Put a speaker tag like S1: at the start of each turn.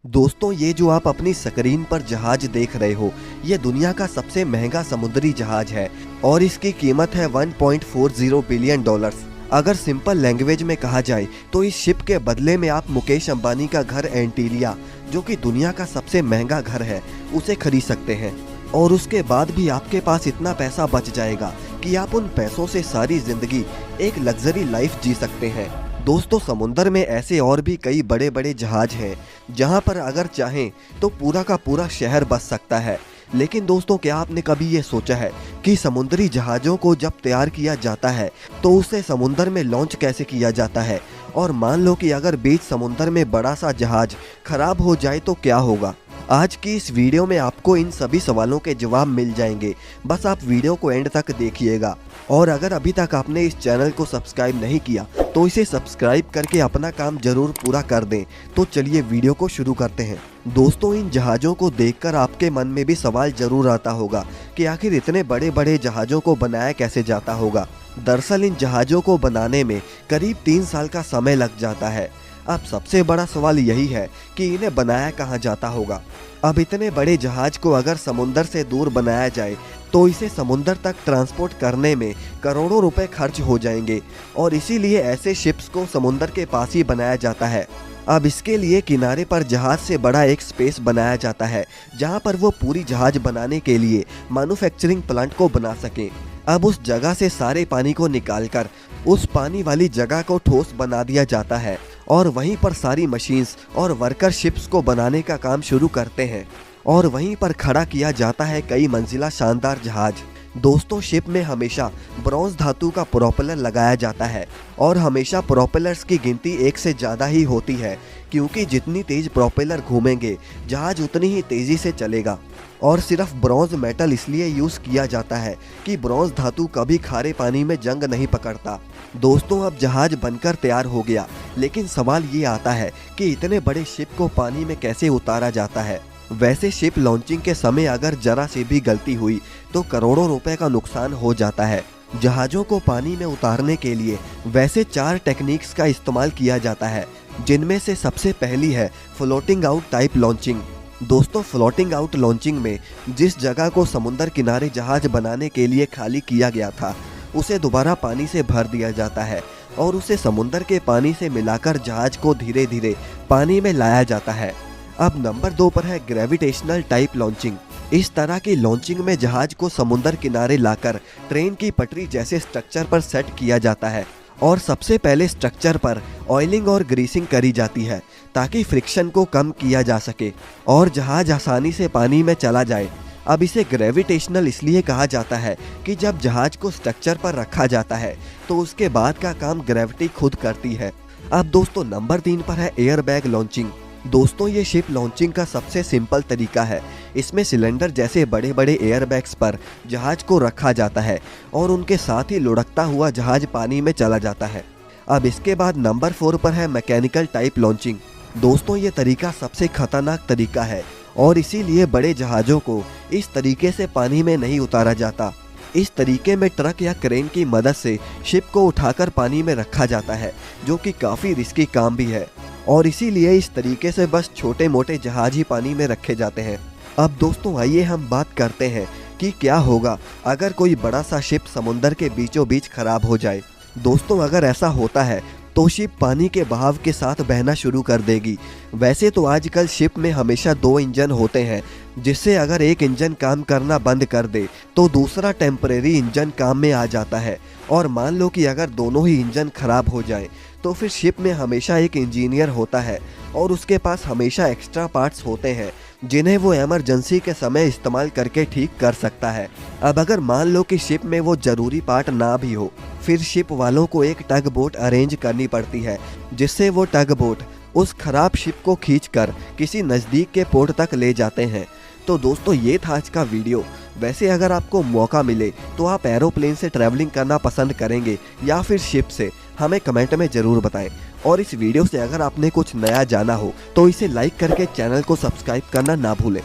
S1: दोस्तों, ये जो आप अपनी स्क्रीन पर जहाज देख रहे हो, ये दुनिया का सबसे महंगा समुद्री जहाज है और इसकी कीमत है 1.40 बिलियन डॉलर्स। अगर सिंपल लैंग्वेज में कहा जाए तो इस शिप के बदले में आप मुकेश अंबानी का घर एंटीलिया, जो कि दुनिया का सबसे महंगा घर है, उसे खरीद सकते हैं। और उसके बाद भी आपके पास इतना पैसा बच जाएगा कि आप उन पैसों से सारी जिंदगी एक लग्जरी लाइफ जी सकते हैं। दोस्तों, समुंदर में ऐसे और भी कई बड़े बड़े जहाज हैं जहां पर अगर चाहें तो पूरा का पूरा शहर बस सकता है। लेकिन दोस्तों, क्या आपने कभी ये सोचा है कि समुद्री जहाज़ों को जब तैयार किया जाता है तो उसे समुंदर में लॉन्च कैसे किया जाता है? और मान लो कि अगर बीच समुंदर में बड़ा सा जहाज खराब हो जाए तो क्या होगा? आज की इस वीडियो में आपको इन सभी सवालों के जवाब मिल जाएंगे। बस आप वीडियो को एंड तक देखिएगा। और अगर अभी तक आपने इस चैनल को सब्सक्राइब नहीं किया तो इसे सब्सक्राइब करके अपना काम जरूर पूरा कर दें। तो चलिए वीडियो को शुरू करते हैं। दोस्तों, इन जहाज़ों को देखकर आपके मन में भी सवाल जरूर आता होगा कि आखिर इतने बड़े बड़े जहाज़ों को बनाया कैसे जाता होगा। दरअसल इन जहाज़ों को बनाने में करीब 3 साल का समय लग जाता है। अब सबसे बड़ा सवाल यही है कि इन्हें बनाया कहाँ जाता होगा। अब इतने बड़े जहाज को अगर समुंदर से दूर बनाया जाए तो इसे समुंदर तक ट्रांसपोर्ट करने में करोड़ों रुपए खर्च हो जाएंगे और इसीलिए ऐसे शिप्स को समुंदर के पास ही बनाया जाता है। अब इसके लिए किनारे पर जहाज से बड़ा एक स्पेस बनाया जाता है जहां पर वो पूरी जहाज बनाने के लिए मैन्युफैक्चरिंग प्लांट को बना सके। अब उस जगह से सारे पानी को निकालकर उस पानी वाली जगह को ठोस बना दिया जाता है और वहीं पर सारी मशीन्स और वर्कर शिप्स को बनाने का काम शुरू करते हैं और वहीं पर खड़ा किया जाता है कई मंजिला शानदार जहाज। दोस्तों, शिप में हमेशा ब्रॉन्ज धातु का प्रोपेलर लगाया जाता है और हमेशा प्रोपेलर्स की गिनती एक से ज़्यादा ही होती है, क्योंकि जितनी तेज प्रोपेलर घूमेंगे जहाज उतनी ही तेज़ी से चलेगा। और सिर्फ ब्रॉन्ज मेटल इसलिए यूज़ किया जाता है कि ब्रॉन्ज धातु कभी खारे पानी में जंग नहीं पकड़ता। दोस्तों, अब जहाज बनकर तैयार हो गया, लेकिन सवाल ये आता है कि इतने बड़े शिप को पानी में कैसे उतारा जाता है। वैसे शिप लॉन्चिंग के समय अगर जरा सी भी गलती हुई तो करोड़ों रुपए का नुकसान हो जाता है। जहाज़ों को पानी में उतारने के लिए वैसे 4 टेक्निक्स का इस्तेमाल किया जाता है, जिनमें से सबसे पहली है फ्लोटिंग आउट टाइप लॉन्चिंग। दोस्तों, फ्लोटिंग आउट लॉन्चिंग में जिस जगह को समुंदर किनारे जहाज बनाने के लिए खाली किया गया था उसे दोबारा पानी से भर दिया जाता है और उसे समुंदर के पानी से मिलाकर जहाज को धीरे धीरे पानी में लाया जाता है। अब नंबर 2 पर है ग्रेविटेशनल टाइप लॉन्चिंग। इस तरह की लॉन्चिंग में जहाज को समुंदर किनारे लाकर ट्रेन की पटरी जैसे स्ट्रक्चर पर सेट किया जाता है और सबसे पहले स्ट्रक्चर पर ऑयलिंग और ग्रीसिंग करी जाती है ताकि फ्रिक्शन को कम किया जा सके और जहाज आसानी से पानी में चला जाए। अब इसे ग्रेविटेशनल इसलिए कहा जाता है कि जब जहाज को स्ट्रक्चर पर रखा जाता है तो उसके बाद का काम ग्रेविटी खुद करती है। अब दोस्तों, नंबर 3 पर है एयर बैग लॉन्चिंग। दोस्तों, ये शिप लॉन्चिंग का सबसे सिंपल तरीका है। इसमें सिलेंडर जैसे बड़े बड़े एयर बैग्स पर जहाज को रखा जाता है और उनके साथ ही लुढ़कता हुआ जहाज पानी में चला जाता है। अब इसके बाद नंबर 4 पर है मैकेनिकल टाइप लॉन्चिंग। दोस्तों, ये तरीका सबसे खतरनाक तरीका है और इसीलिए बड़े जहाज़ों को इस तरीके से पानी में नहीं उतारा जाता। इस तरीके में ट्रक या क्रेन की मदद से शिप को उठाकर पानी में रखा जाता है, जो कि काफ़ी रिस्की काम भी है और इसीलिए इस तरीके से बस छोटे मोटे जहाज ही पानी में रखे जाते हैं। अब दोस्तों, आइए हम बात करते हैं कि क्या होगा अगर कोई बड़ा सा शिप समुंदर के बीचों बीच खराब हो जाए। दोस्तों, अगर ऐसा होता है तो शिप पानी के बहाव के साथ बहना शुरू कर देगी। वैसे तो आजकल शिप में हमेशा 2 इंजन होते हैं, जिससे अगर एक इंजन काम करना बंद कर दे तो दूसरा टेम्परेरी इंजन काम में आ जाता है। और मान लो कि अगर दोनों ही इंजन खराब हो जाएं तो फिर शिप में हमेशा एक इंजीनियर होता है और उसके पास हमेशा एक्स्ट्रा पार्ट्स होते हैं जिन्हें वो इमरजेंसी के समय इस्तेमाल करके ठीक कर सकता है। अब अगर मान लो कि शिप में वो ज़रूरी पार्ट ना भी हो, फिर शिप वालों को एक टग बोट अरेंज करनी पड़ती है, जिससे वो टग बोट उस खराब शिप को खींचकर किसी नज़दीक के पोर्ट तक ले जाते हैं। तो दोस्तों, ये था आज का वीडियो। वैसे अगर आपको मौका मिले तो आप एरोप्लेन से ट्रैवलिंग करना पसंद करेंगे या फिर शिप से? हमें कमेंट में ज़रूर बताएं। और इस वीडियो से अगर आपने कुछ नया जाना हो तो इसे लाइक करके चैनल को सब्सक्राइब करना ना भूलें।